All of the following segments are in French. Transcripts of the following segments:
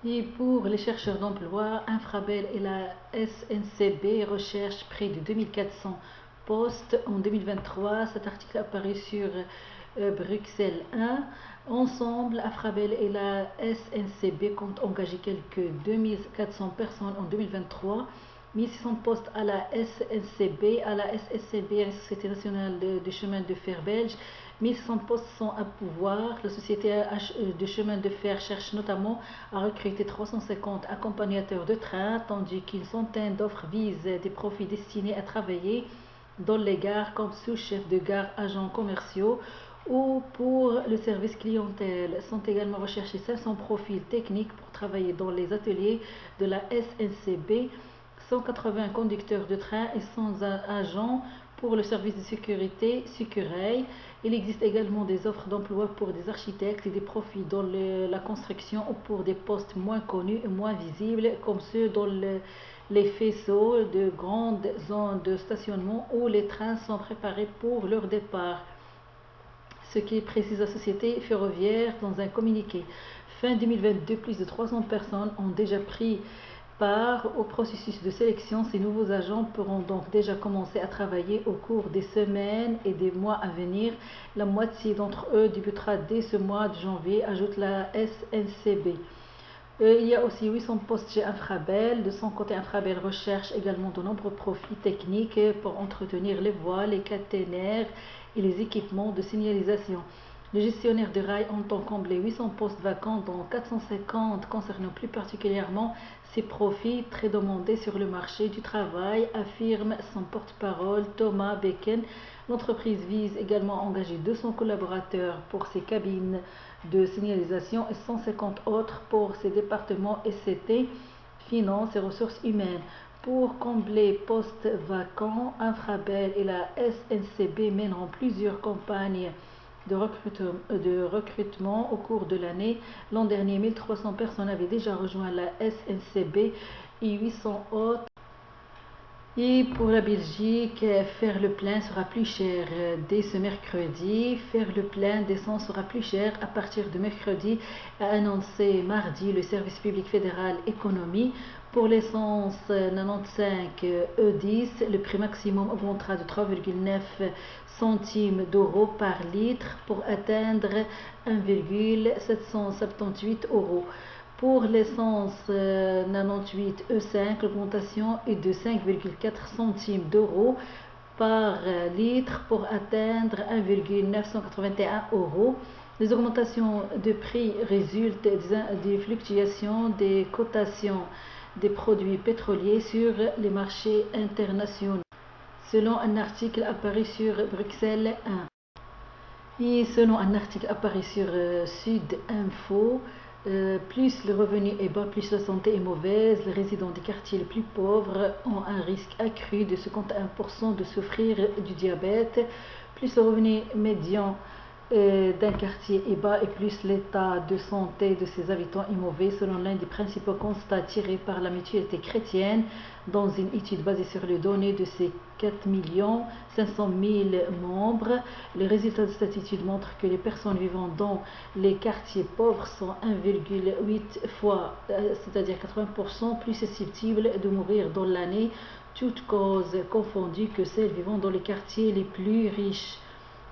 Et pour les chercheurs d'emploi, Infrabel et la SNCB recherchent près de 2400 postes en 2023. Cet article apparaît sur Bruxelles 1. Ensemble, Infrabel et la SNCB comptent engager quelques 2400 personnes en 2023. 1600 postes à la SNCB, à la SSCB, la Société nationale de chemin de fer belge. 1600 postes sont à pourvoir. La société de chemin de fer cherche notamment à recruter 350 accompagnateurs de train, tandis qu'une centaine d'offres visent des profils destinés à travailler dans les gares comme sous-chef de gare, agents commerciaux ou pour le service clientèle. Sont également recherchés 500 profils techniques pour travailler dans les ateliers de la SNCB, 180 conducteurs de train et 100 agents pour le service de sécurité Sécureil. Il existe également des offres d'emploi pour des architectes et des profils dans la construction ou pour des postes moins connus et moins visibles comme ceux dans les faisceaux de grandes zones de stationnement où les trains sont préparés pour leur départ, ce qui précise la société ferroviaire dans un communiqué. Fin 2022, plus de 300 personnes ont déjà pris part au processus de sélection. Ces nouveaux agents pourront donc déjà commencer à travailler au cours des semaines et des mois à venir. La moitié d'entre eux débutera dès ce mois de janvier, ajoute la SNCB. Il y a aussi 800 postes chez Infrabel. De son côté, Infrabel recherche également de nombreux profils techniques pour entretenir les voies, les caténaires et les équipements de signalisation. Les gestionnaires de rails entendent combler 800 postes vacants, dont 450 concernant plus particulièrement ces profils très demandés sur le marché du travail, affirme son porte-parole Thomas Becken. L'entreprise vise également à engager 200 collaborateurs pour ses cabines de signalisation et 150 autres pour ses départements SCT, Finances et Ressources humaines. Pour combler postes vacants, Infrabel et la SNCB mèneront plusieurs campagnes de recrutement au cours de l'année. L'an dernier, 1300 personnes avaient déjà rejoint la SNCB et 800 autres. Et pour la Belgique, faire le plein sera plus cher dès ce mercredi. Faire le plein d'essence sera plus cher à partir de mercredi, a annoncé mardi le service public fédéral économie. Pour l'essence 95 E10, le prix maximum augmentera de 3,9 centimes d'euros par litre pour atteindre 1,778 euros. Pour l'essence 98 E5, l'augmentation est de 5,4 centimes d'euros par litre pour atteindre 1,981 euros. Les augmentations de prix résultent des fluctuations des cotations des produits pétroliers sur les marchés internationaux, selon un article apparu sur Bruxelles 1. Et selon un article apparu sur Sud Info, plus le revenu est bas, plus la santé est mauvaise. Les résidents des quartiers les plus pauvres ont un risque accru de 51% de souffrir du diabète. Plus le revenu médian d'un quartier est bas et plus l'état de santé de ses habitants est mauvais, selon l'un des principaux constats tirés par la mutualité chrétienne dans une étude basée sur les données de ses 4 500 000 membres. Les résultats de cette étude montrent que les personnes vivant dans les quartiers pauvres sont 1,8 fois, c'est-à-dire 80% plus susceptibles de mourir dans l'année, toutes causes confondues, que celles vivant dans les quartiers les plus riches.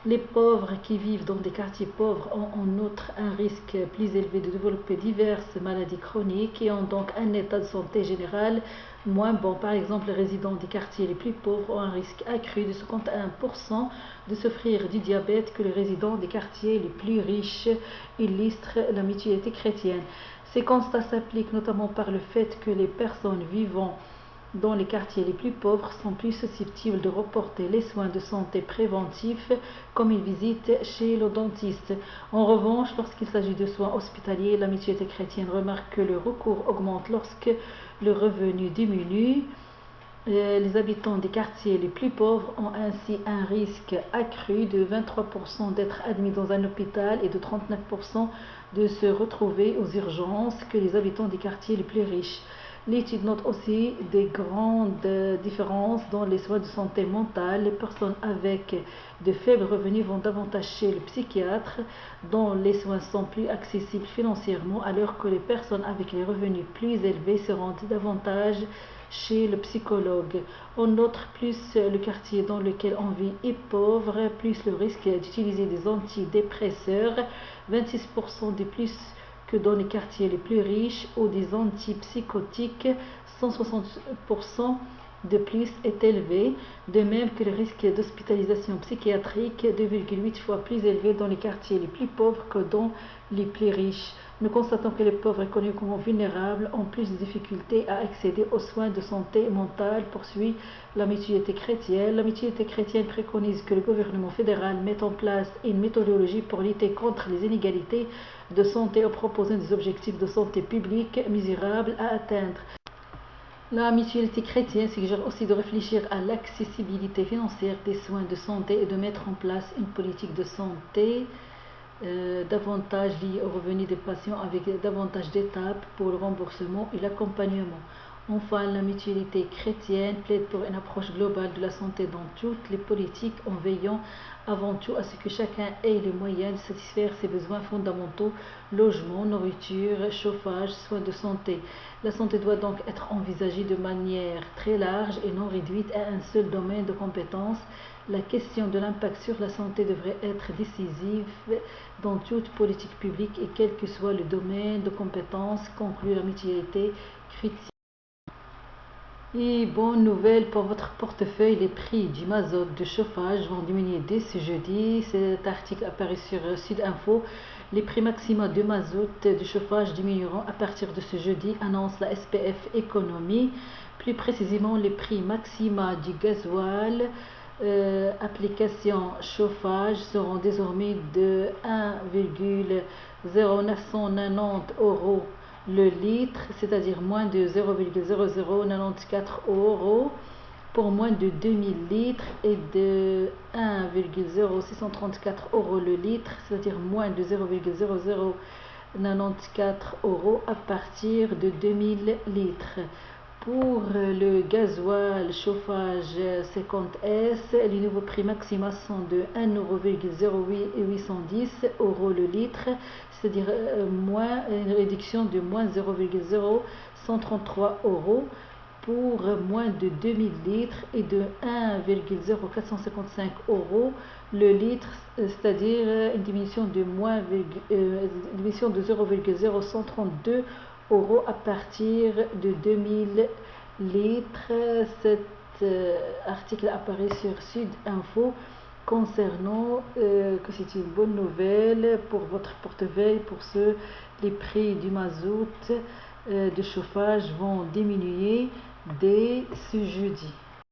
Les pauvres qui vivent dans des quartiers pauvres ont en outre un risque plus élevé de développer diverses maladies chroniques et ont donc un état de santé général moins bon. Par exemple, les résidents des quartiers les plus pauvres ont un risque accru de 51% de souffrir du diabète que les résidents des quartiers les plus riches, illustre la mutualité chrétienne. Ces constats s'appliquent notamment par le fait que les personnes vivant dans les quartiers les plus pauvres sont plus susceptibles de reporter les soins de santé préventifs comme une visite chez le dentiste. En revanche, lorsqu'il s'agit de soins hospitaliers, la mutualité chrétienne remarque que le recours augmente lorsque le revenu diminue. Les habitants des quartiers les plus pauvres ont ainsi un risque accru de 23% d'être admis dans un hôpital et de 39% de se retrouver aux urgences que les habitants des quartiers les plus riches. L'étude note aussi des grandes différences dans les soins de santé mentale. Les personnes avec de faibles revenus vont davantage chez le psychiatre, dont les soins sont plus accessibles financièrement, alors que les personnes avec les revenus plus élevés se rendent davantage chez le psychologue. On note plus le quartier dans lequel on vit est pauvre, plus le risque d'utiliser des antidépresseurs, 26% de plus que dans les quartiers les plus riches, ou des antipsychotiques, 160% de plus est élevé, de même que le risque d'hospitalisation psychiatrique, 2,8 fois plus élevé dans les quartiers les plus pauvres que dans les plus riches. Nous constatons que les pauvres économiquement vulnérables ont plus de difficultés à accéder aux soins de santé mentale, poursuit la Mutualité chrétienne. La Mutualité chrétienne préconise que le gouvernement fédéral mette en place une méthodologie pour lutter contre les inégalités de santé en proposant des objectifs de santé publique mesurable à atteindre. La Mutualité chrétienne suggère aussi de réfléchir à l'accessibilité financière des soins de santé et de mettre en place une politique de santé davantage liée aux revenus des patients, avec davantage d'étapes pour le remboursement et l'accompagnement. Enfin, la Mutualité chrétienne plaide pour une approche globale de la santé dans toutes les politiques, en veillant avant tout à ce que chacun ait les moyens de satisfaire ses besoins fondamentaux: logement, nourriture, chauffage, soins de santé. La santé doit donc être envisagée de manière très large et non réduite à un seul domaine de compétences. La question de l'impact sur la santé devrait être décisive dans toute politique publique, et quel que soit le domaine de compétences, conclut la Mutualité chrétienne. Et bonne nouvelle pour votre portefeuille, les prix du mazout de chauffage vont diminuer dès ce jeudi. Cet article apparaît sur Sudinfo. Les prix maximaux de mazout de chauffage diminueront à partir de ce jeudi, annonce la SPF Économie. Plus précisément, les prix maximaux du gasoil application chauffage seront désormais de 1,0990 € le litre, c'est-à-dire moins de 0,0094 € pour moins de 2000 litres, et de 1,0634 € le litre, c'est-à-dire moins de 0,0094 € à partir de 2000 litres. Pour le gasoil chauffage 50S, les nouveaux prix maxima sont de 1,0810 € le litre, c'est-à-dire une réduction de moins 0,0133 € pour moins de 2000 litres, et de 1,0455 € le litre, c'est-à-dire une diminution de 0,0132 € à partir de 2000 litres. Cet article apparaît sur Sudinfo concernant que c'est une bonne nouvelle pour votre portefeuille. Pour ceux, les prix du mazout de chauffage vont diminuer dès ce jeudi.